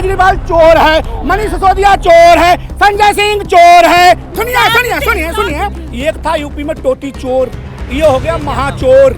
केजरीवाल चोर है, मनीष सिसोदिया चोर है, संजय सिंह चोर है। सुनिए सुनिए सुनिए सुनिए, एक था यूपी में टोटी चोर, ये हो गया महाचोर,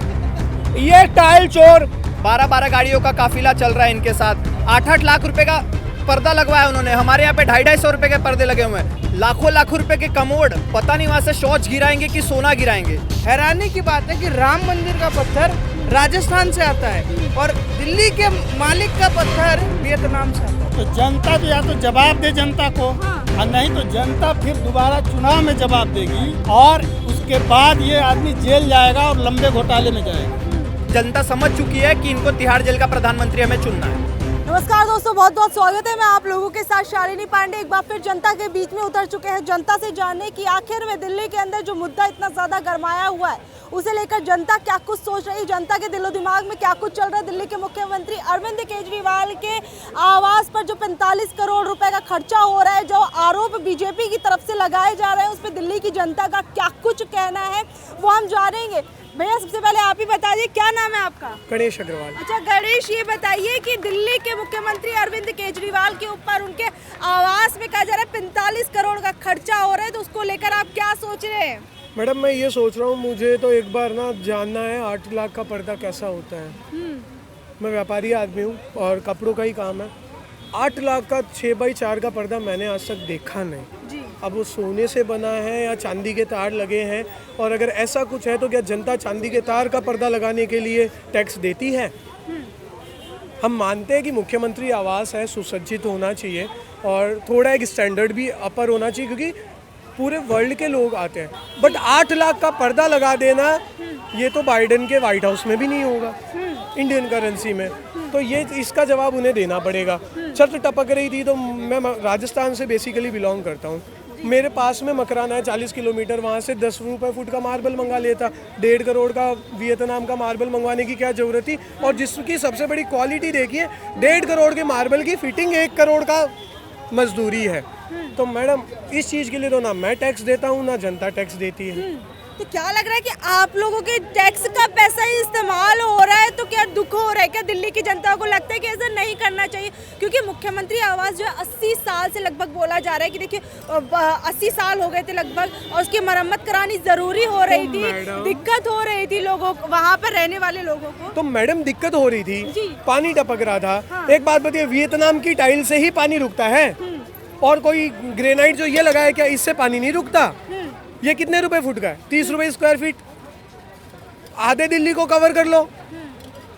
ये टाइल चोर। 12-12 गाड़ियों का काफिला चल रहा है इनके साथ। 8-8 लाख रुपए का पर्दा लगवाया उन्होंने। हमारे यहाँ पे 250-250 रुपए के पर्दे लगे हुए हैं। लाखों रुपए के कमोड, पता नहीं वहाँ से शौच गिराएंगे कि सोना गिराएंगे। हैरानी की बात है कि राम मंदिर का पत्थर राजस्थान से आता है और दिल्ली के मालिक का पत्थर वियतनाम से आता है। तो जनता तो या तो जवाब दे जनता को, और नहीं तो जनता फिर दोबारा चुनाव में जवाब देगी और उसके बाद ये आदमी जेल जाएगा और लंबे घोटाले में जाएगा। जनता समझ चुकी है कि इनको तिहाड़ जेल का प्रधानमंत्री हमें चुनना है। नमस्कार दोस्तों, बहुत बहुत स्वागत है। मैं आप लोगों के साथ शालिनी पांडे एक बार फिर जनता के बीच में उतर चुके हैं, जनता से जानने की आखिर में दिल्ली के अंदर जो मुद्दा इतना ज़्यादा गरमाया हुआ है उसे लेकर जनता क्या कुछ सोच रही है, जनता के दिलो दिमाग में क्या कुछ चल रहा है। दिल्ली के मुख्यमंत्री अरविंद केजरीवाल के आवास पर जो 45 करोड़ रुपए का खर्चा हो रहा है, जो आरोप बीजेपी की तरफ से लगाए जा रहे हैं, उस पर दिल्ली की जनता का क्या कुछ कहना है वो हम जानेंगे। भैया सबसे पहले आप ही बता दीजिए, क्या नाम है आपका? गणेश अग्रवाल। अच्छा गणेश, ये बताइए कि दिल्ली के मुख्यमंत्री अरविंद केजरीवाल के ऊपर उनके आवास में कहा जा रहा है 45 करोड़ का खर्चा हो रहा है, तो उसको लेकर आप क्या सोच रहे हैं? मैडम मैं ये सोच रहा हूँ, मुझे तो एक बार ना जानना है 8 लाख का पर्दा कैसा होता है। मैं व्यापारी आदमी हूँ और कपड़ों का ही काम है। 8 लाख का 6x4 का पर्दा मैंने आज तक देखा नहीं जी। अब वो सोने से बना है या चांदी के तार लगे हैं, और अगर ऐसा कुछ है तो क्या जनता चांदी के तार का पर्दा लगाने के लिए टैक्स देती है? हम मानते हैं कि मुख्यमंत्री आवास है, सुसज्जित होना चाहिए और थोड़ा एक स्टैंडर्ड भी अपर होना चाहिए, क्योंकि पूरे वर्ल्ड के लोग आते हैं। बट 8 लाख का पर्दा लगा देना, ये तो बाइडेन के व्हाइट हाउस में भी नहीं होगा इंडियन करेंसी में, तो ये इसका जवाब उन्हें देना पड़ेगा। छत टपक रही थी तो मैं राजस्थान से बेसिकली बिलोंग करता हूँ। मेरे पास में मकराना है 40 किलोमीटर, वहाँ से 10 रुपये फुट का मार्बल मंगा लेता। 1.5 करोड़ का वियतनाम का मार्बल मंगवाने की क्या ज़रूरत थी? और जिसकी सबसे बड़ी क्वालिटी देखिए, 1.5 करोड़ के मार्बल की फिटिंग 1 करोड़ का मजदूरी है। तो मैडम इस चीज़ के लिए तो ना मैं टैक्स देता हूँ ना जनता टैक्स देती है। तो क्या लग रहा है कि आप लोगों के टैक्स का पैसा ही इस्तेमाल हो रहा है, तो क्या दुख हो रहा है? क्या दिल्ली की जनता को लगता है कि ऐसा नहीं करना चाहिए? क्योंकि मुख्यमंत्री आवास जो है 80 साल से लगभग बोला जा रहा है कि देखिए 80 साल हो गए थे लगभग, और उसकी मरम्मत करानी जरूरी हो रही थी, दिक्कत हो रही थी लोगों को, वहाँ पर रहने वाले लोगों को। तो मैडम दिक्कत हो रही थी, पानी टपक रहा था। हाँ। एक बात बताइए, वियतनाम की टाइल से ही पानी रुकता है और कोई ग्रेनाइट जो ये लगा है, क्या इससे पानी नहीं रुकता? ये कितने रुपए फुट का है? 30 रुपए स्क्वायर फीट। आधे दिल्ली को कवर कर लो।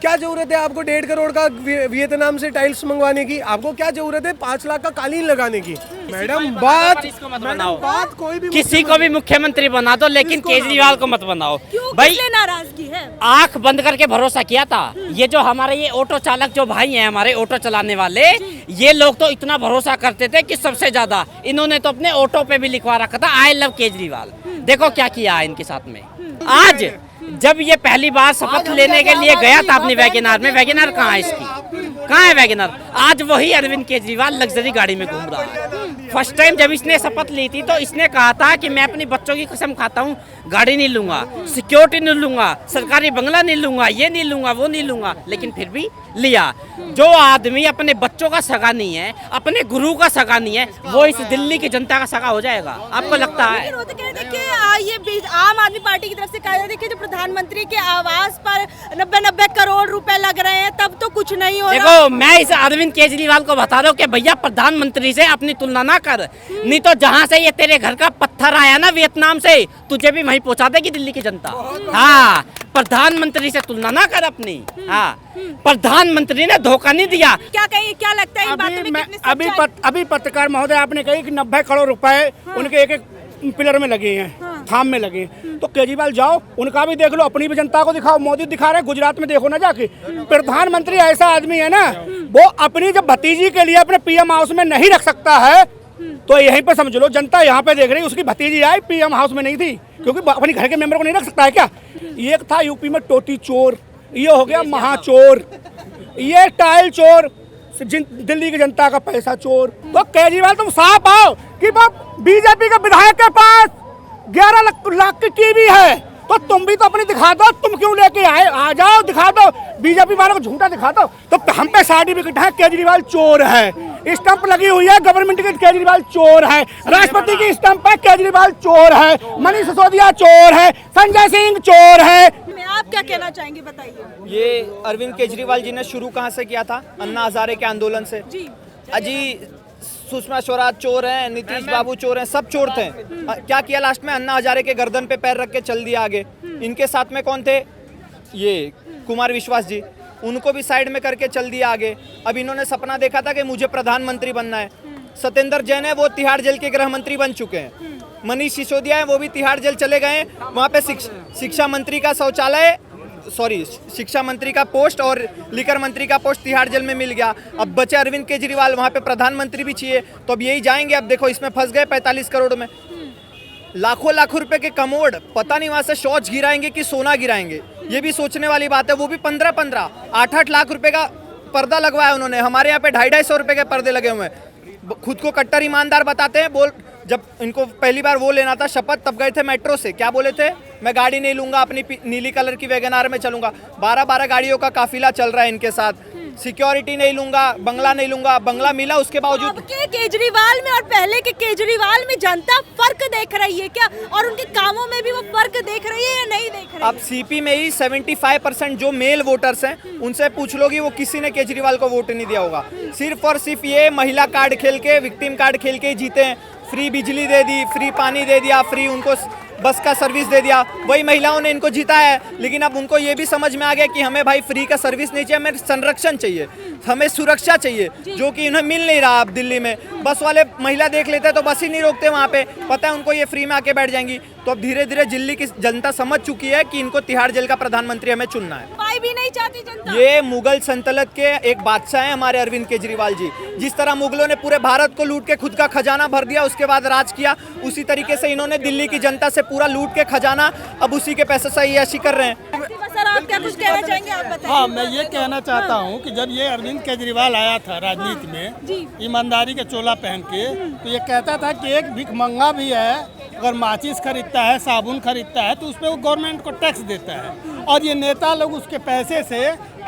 क्या जरूरत है आपको 1.5 करोड़ का वियतनाम से टाइल्स मंगवाने की? आपको क्या जरूरत है 5 लाख का कालीन लगाने की? मैडम बात कोई भी किसी को भी मुख्यमंत्री बना दो, लेकिन केजरीवाल को मत बनाओ। भाई नाराजगी है? आंख बंद करके भरोसा किया था। ये जो हमारे ये ऑटो चालक जो भाई हैं, हमारे ऑटो चलाने वाले, ये लोग तो इतना भरोसा करते थे कि सबसे ज्यादा इन्होंने तो अपने ऑटो पे भी लिखवा रखा था आई लव केजरीवाल। देखो क्या किया है इनके साथ में। आज जब ये पहली बार शपथ लेने के लिए गया था अपनी वैगनआर में, वैगनआर कहाँ है इसकी? कहाँ है वैगनआर? आज वही अरविंद केजरीवाल लग्जरी गाड़ी में घूम रहा है। फर्स्ट टाइम जब इसने शपथ ली थी तो इसने कहा था कि मैं अपनी बच्चों की कसम खाता हूँ, गाड़ी नहीं लूंगा, सिक्योरिटी नहीं लूंगा, सरकारी बंगला नहीं लूंगा, ये नहीं लूंगा, वो नहीं लूंगा, लेकिन फिर भी लिया। जो आदमी अपने बच्चों का सगा नहीं है, अपने गुरु का सगा नहीं है, वो इस दिल्ली की जनता का सगा हो जाएगा? आपको लगता है? देखिए ये आम आदमी पार्टी की तरफ से कहा जाता है कि जो प्रधानमंत्री के आवास पर 90 करोड़ रुपए लग रहे हैं, तब तो कुछ नहीं हो रहा। देखो मैं इस अरविंद केजरीवाल को बता रहा हूँ कि भैया प्रधानमंत्री से अपनी तुलना ना कर, नहीं तो जहाँ से ये तेरे घर का पत्थर आया ना वियतनाम से, तुझे भी वहीं पहुँचा देगी दिल्ली की जनता। हाँ, प्रधानमंत्री से तुलना ना कर अपनी। हाँ, प्रधानमंत्री ने धोखा नहीं दिया। क्या कहिए, क्या लगता है इन बातों में कितनी सच्चाई? अभी पत्रकार महोदय आपने कही कि 90 करोड़ रुपए उनके एक पिलर में लगे हैं, थाम में लगे हैं। तो केजरीवाल जाओ, उनका भी देख लो, अपनी भी जनता को दिखाओ। मोदी दिखा रहे, गुजरात में देखो ना जाके। प्रधानमंत्री ऐसा आदमी है ना, वो अपनी जब भतीजी के लिए अपने पीएम हाउस में नहीं रख सकता है, तो यहीं पर समझ लो जनता यहाँ पे देख रही है। उसकी भतीजी आई पीएम हाउस में नहीं थी, क्योंकि अपने घर के मेंबर को नहीं रख सकता है क्या? एक था यूपी में टोटी चोर, ये हो गया महाचोर, ये टाइल चोर, दिल्ली की जनता का पैसा चोर। तो केजरीवाल तुम साफ आओ कि बीजेपी के विधायक के पास 11 लाख की टीवी है, तो तुम भी तो अपनी दिखा दो। तुम क्यों लेके आए? आ जाओ दिखा दो, बीजेपी वालों को झूठा दिखा दो। तो हम पे सर्टिफिकेट है केजरीवाल चोर है। स्टंप लगी हुई है गवर्नमेंट की, केजरीवाल चोर है। राष्ट्रपति की स्टंप है, केजरीवाल चोर है। मनीष सिसोदिया चोर है, संजय सिंह चोर है। आप क्या कहना चाहेंगे, बताइए। ये अरविंद केजरीवाल जी ने शुरू कहाँ से किया था? अन्ना हजारे के आंदोलन से। जी अजी सुषमा स्वराज चोर हैं, नीतीश बाबू चोर हैं, सब चोर थे। क्या किया लास्ट में? अन्ना हजारे के गर्दन पे पैर रख के चल दिया आगे। इनके साथ में कौन थे? ये कुमार विश्वास जी, उनको भी साइड में करके चल दिया आगे। अब इन्होंने सपना देखा था कि मुझे प्रधानमंत्री बनना है। सत्येंद्र जैन है, वो तिहाड़ जेल के गृह मंत्री बन चुके हैं। मनीष सिसोदिया है, वो भी तिहाड़ जेल चले गए। वहाँ पे शिक्षा मंत्री का शौचालय, सॉरी शिक्षा मंत्री का पोस्ट और लिकर मंत्री का पोस्ट तिहाड़ जेल में मिल गया। अब बचे अरविंद केजरीवाल, वहाँ पे प्रधानमंत्री भी चाहिए, तो अब यही जाएंगे। अब देखो इसमें फंस गए 45 करोड़ में। लाखों लाखों रुपए के कमोड, पता नहीं वहाँ से शौच गिराएंगे कि सोना गिराएंगे, ये भी सोचने वाली बात है। वो भी 15-15, 8-8 लाख रुपए का पर्दा लगवाया उन्होंने। हमारे यहाँ पे 250-250 रुपए के पर्दे लगे हुए हैं। खुद को कट्टर ईमानदार बताते हैं। जब इनको पहली बार वो लेना था शपथ, तब गए थे मेट्रो से। क्या बोले थे? मैं गाड़ी नहीं लूंगा, अपनी नीली कलर की वैगनार में चलूंगा। 12-12 गाड़ियों का काफिला चल रहा है इनके साथ। सिक्योरिटी नहीं लूंगा, बंगला नहीं लूंगा, बंगला मिला उसके बावजूद। अब के केजरीवाल में और पहले के केजरीवाल में जनता फर्क देख रही है क्या, और उनके कामों में भी वो फर्क देख रही है या नहीं देख रही है? अब सीपी में ही 75% जो मेल वोटर्स हैं उनसे पूछ लोगी, वो किसी ने केजरीवाल को वोट नहीं दिया होगा। सिर्फ और सिर्फ ये महिला कार्ड खेल के, विक्टिम कार्ड खेल के ही जीते हैं। फ्री बिजली दे दी, फ्री पानी दे दिया, फ्री उनको बस का सर्विस दे दिया, वही महिलाओं ने इनको जीता है। लेकिन अब उनको ये भी समझ में आ गया कि हमें भाई फ्री का सर्विस नहीं चाहिए, हमें संरक्षण चाहिए, हमें सुरक्षा चाहिए, जो कि उन्हें मिल नहीं रहा। अब दिल्ली में बस वाले महिला देख लेते तो बस ही नहीं रोकते वहाँ पे, पता है उनको ये फ्री में आके बैठ जाएंगी। तो अब धीरे धीरे दिल्ली की जनता समझ चुकी है कि इनको तिहाड़ जेल का प्रधानमंत्री हमें चुनना है। पाई भी नहीं चाहती जनता। ये मुगल सल्तनत के एक बादशाह हैं हमारे अरविंद केजरीवाल जी। जिस तरह मुगलों ने पूरे भारत को लूट के खुद का खजाना भर दिया, उसके बाद राज किया, उसी तरीके से इन्होंने दिल्ली की जनता से पूरा लूट के खजाना अब उसी के पैसे से ऐसी कर रहे हैं। सर आप क्या कुछ कहना चाहेंगे, आप बताइए। हाँ, मैं ये कहना चाहता हूँ कि जब ये अरविंद केजरीवाल आया था राजनीति में ईमानदारी का चोला पहन के, तो ये कहता था कि एक भिखमंगा भी है, अगर माचिस खरीदता है, साबुन खरीदता है, तो उस पर वो गवर्नमेंट को टैक्स देता है। और ये नेता लोग उसके पैसे से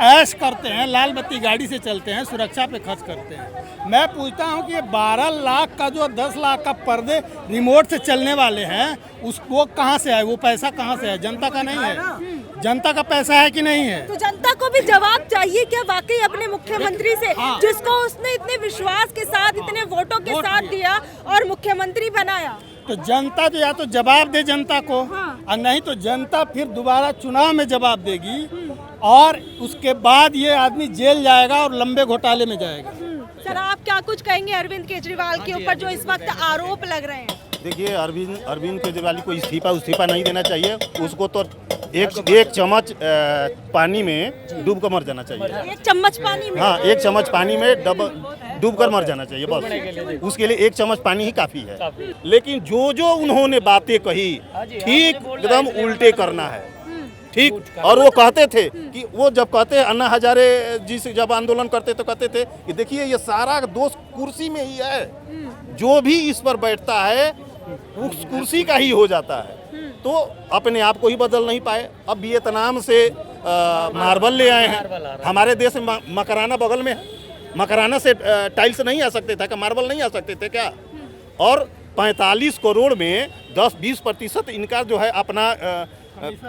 ऐश करते हैं, लाल बत्ती गाड़ी से चलते हैं, सुरक्षा पे खर्च करते हैं। मैं पूछता हूँ कि ये 12 लाख का जो 10 लाख का पर्दे रिमोट से चलने वाले हैं, वो कहाँ से है? वो पैसा कहाँ से है? जनता का नहीं है? जनता का पैसा है कि नहीं है? तो जनता को भी जवाब चाहिए क्या वाकई अपने मुख्यमंत्री से, जिसको उसने इतने विश्वास के साथ, इतने वोटों के साथ दिया और मुख्यमंत्री बनाया। तो जनता तो या तो जवाब दे जनता को, और नहीं तो जनता फिर दोबारा चुनाव में जवाब देगी, और उसके बाद ये आदमी जेल जाएगा और लंबे घोटाले में जाएगा। सर आप क्या कुछ कहेंगे अरविंद केजरीवाल के ऊपर जो इस वक्त आरोप लग रहे हैं? देखिए, अरविंद केजरीवाल को इस्तीफा नहीं देना चाहिए। उसको तो एक चम्मच पानी में डूब कर मर जाना चाहिए। 1 चम्मच पानी में? हाँ, 1 चम्मच पानी में डूब कर मर जाना चाहिए, बस। उसके लिए 1 चम्मच पानी ही काफ़ी है। लेकिन जो उन्होंने बातें कही, ठीक एकदम उल्टे करना है, ठीक। और वो कहते थे कि वो जब कहते हैं अन्ना हजारे जी से जब आंदोलन करते तो कहते थे कि देखिए ये सारा दोष कुर्सी में ही है, जो भी इस पर बैठता है उस कुर्सी का ही हो जाता है। तो अपने आप को ही बदल नहीं पाए। अब वियतनाम से मार्बल ले आए हैं। हमारे देश में मकराना बगल में है, मकराना से टाइल्स नहीं आ सकते थे क्या? मार्बल नहीं आ सकते थे क्या? और 45 करोड़ में 10-20% इनका जो है अपना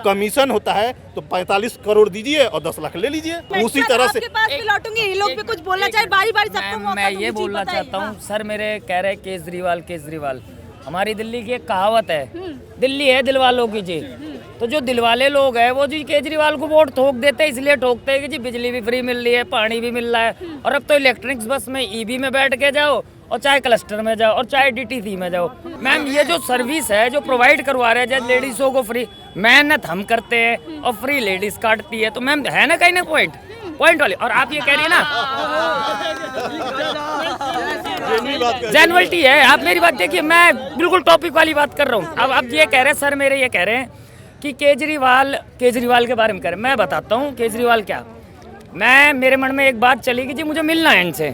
कमीशन होता है, तो 45 करोड़ दीजिए और 10 लाख ले लीजिए। उसी तरह से आपके पास भी लौटूंगी, ये लोग भी कुछ बोलना चाहे, बारी-बारी सबको मौका मैं दूंगी। ये जी, बोलना बताइए। चाहता हूँ सर, मेरे कह रहे केजरीवाल। हमारी दिल्ली की एक कहावत है, दिल्ली है दिल वालों की जी। तो जो दिलवाले लोग हैं वो जी केजरीवाल को वोट ठोक देते हैं, इसलिए ठोकते हैं कि जी बिजली भी फ्री मिल रही है, पानी भी मिल रहा है, और अब तो इलेक्ट्रिक्स बस में ईवी में बैठ के जाओ, और चाहे क्लस्टर में जाओ, और चाहे DTC में जाओ। मैम ये जो सर्विस है जो प्रोवाइड करवा रहे हैं, जैसे लेडीज़ों को फ्री, मेहनत हम करते हैं और फ्री लेडीज काटती है, तो मैम है ना कहीं ना पॉइंट वाली। और आप ये कह रही है ना जेन्युइनिटी है, आप मेरी बात देखिए, मैं बिल्कुल टॉपिक वाली बात कर रहा हूँ। अब आप ये कह रहे हैं सर, मेरे ये कह रहे हैं कि केजरीवाल के बारे में कह रहे हैं। मैं बताता हूँ केजरीवाल क्या, मेरे मन में एक बात चली कि जी मुझे मिलना है इनसे,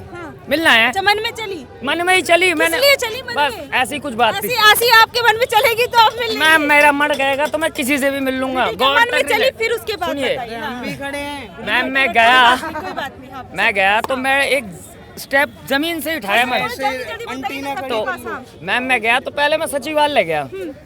मिलना है। मन में चली? मन में ही चली, मैंने चली मन बस में? ऐसी कुछ बात थी। ऐसी आपके मन में चलेगी तो आप मिल मैम मेरा मन गएगा तो मैं किसी से भी मिल लूंगा। मन में चली, फिर उसके बाद सुनिए बताइए। हाँ। मैम मैं गया, कोई बात नहीं, हाँ। मैं गया तो मैं एक स्टेप जमीन से उठाया मैं। तो मैम मैं गया तो पहले मैं सचिवालय गया,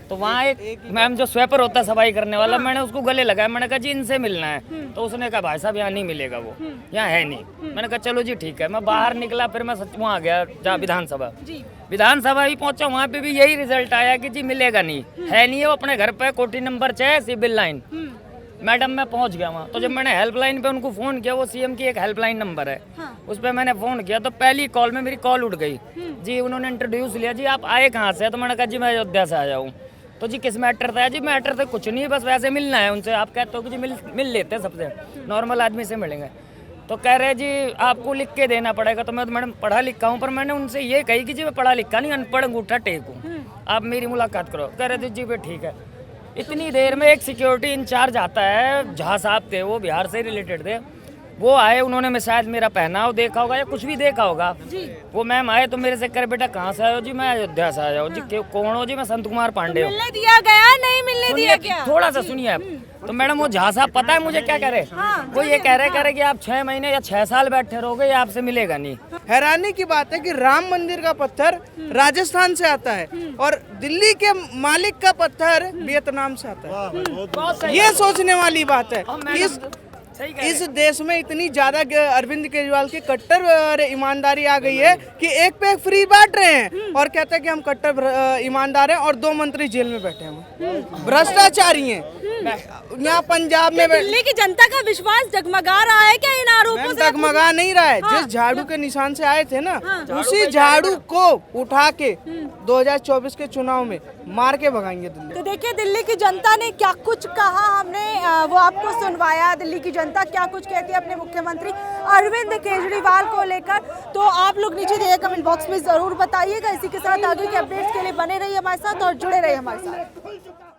तो वहाँ एक मैम जो स्वेपर होता है सफाई करने वाला, मैंने उसको गले लगाया, मैंने कहा जी इनसे मिलना है। तो उसने कहा भाई साहब यहाँ नहीं मिलेगा, वो यहाँ है नहीं। मैंने कहा चलो जी ठीक है। मैं बाहर निकला, फिर मैं वहाँ गया जहाँ विधानसभा भी पहुंचा, वहाँ पे भी यही रिजल्ट आया कि जी मिलेगा नहीं, है नहीं है, वो अपने घर पे कोठी नंबर 6 सिविल लाइन। मैडम मैं पहुंच गया वहाँ, तो जब मैंने हेल्पलाइन पे उनको फ़ोन किया, वो सीएम की एक हेल्पलाइन नंबर है, उस पर मैंने फ़ोन किया, तो पहली कॉल में मेरी कॉल उठ गई जी। उन्होंने इंट्रोड्यूस लिया, जी आप आए कहाँ से? तो मैंने कहा जी मैं अयोध्या से आया हूँ। तो जी किस मैटर था? जी मैटर से कुछ नहीं, बस वैसे मिलना है उनसे। आप कहते हो कि जी मिल लेते हैं, सबसे नॉर्मल आदमी से मिलेंगे। तो कह रहे जी आपको लिख के देना पड़ेगा। तो मैं तो मैडम पढ़ा लिखा हूँ, पर मैंने उनसे ये कही कि जी मैं पढ़ा लिखा नहीं, अनपढ़ अंगूठा टेक हूँ, आप मेरी मुलाकात करो। कह रहे थे जी फिर ठीक है। इतनी देर में एक सिक्योरिटी इंचार्ज आता है, झा साहब थे, वो बिहार से रिलेटेड थे, वो आए, उन्होंने शायद मेरा पहनाव देखा होगा या कुछ भी देखा होगा। वो मैम आए तो मेरे से कर बेटा कहाँ से आए हो? जी मैं अयोध्या से आया हूँ। जी कौन हो? जी मैं संत कुमार पांडे हूँ। मिलने दिया गया, नहीं मिलने दिया गया? थोड़ा सा सुनिए आप। तो मैडम वो झा साहब पता है मुझे क्या कह रहे? वो ये कह रहे कि आप 6 महीने या 6 साल बैठे रहोगे, ये आपसे मिलेगा नहीं। हैरानी की बात है कि राम मंदिर का पत्थर राजस्थान से आता है और दिल्ली के मालिक का पत्थर वियतनाम से आता है। ये सोचने वाली बात है कि इस देश में इतनी ज्यादा अरविंद केजरीवाल की कट्टर ईमानदारी आ गई है कि एक पे एक फ्री बांट रहे हैं और कहते हैं कि हम कट्टर ईमानदार हैं, और 2 मंत्री जेल में बैठे हैं, भ्रष्टाचारी हैं। यहाँ पंजाब में दिल्ली की जनता का विश्वास डगमगा रहा है क्या इन आरोपों से? डगमगा नहीं रहा है। जिस झाड़ू के निशान से आए थे ना, उसी झाड़ू को उठा के 2024 के चुनाव में मार के भगाएंगे दिल्ली। तो देखिए दिल्ली की जनता ने क्या कुछ कहा, हमने वो आपको सुनवाया। दिल्ली की जनता क्या कुछ कहती है अपने मुख्यमंत्री अरविंद केजरीवाल को लेकर, तो आप लोग नीचे दिए कमेंट बॉक्स में जरूर बताइएगा। इसी के साथ आगे के अपडेट्स के लिए बने रहिए हमारे साथ और जुड़े रहिए हमारे साथ।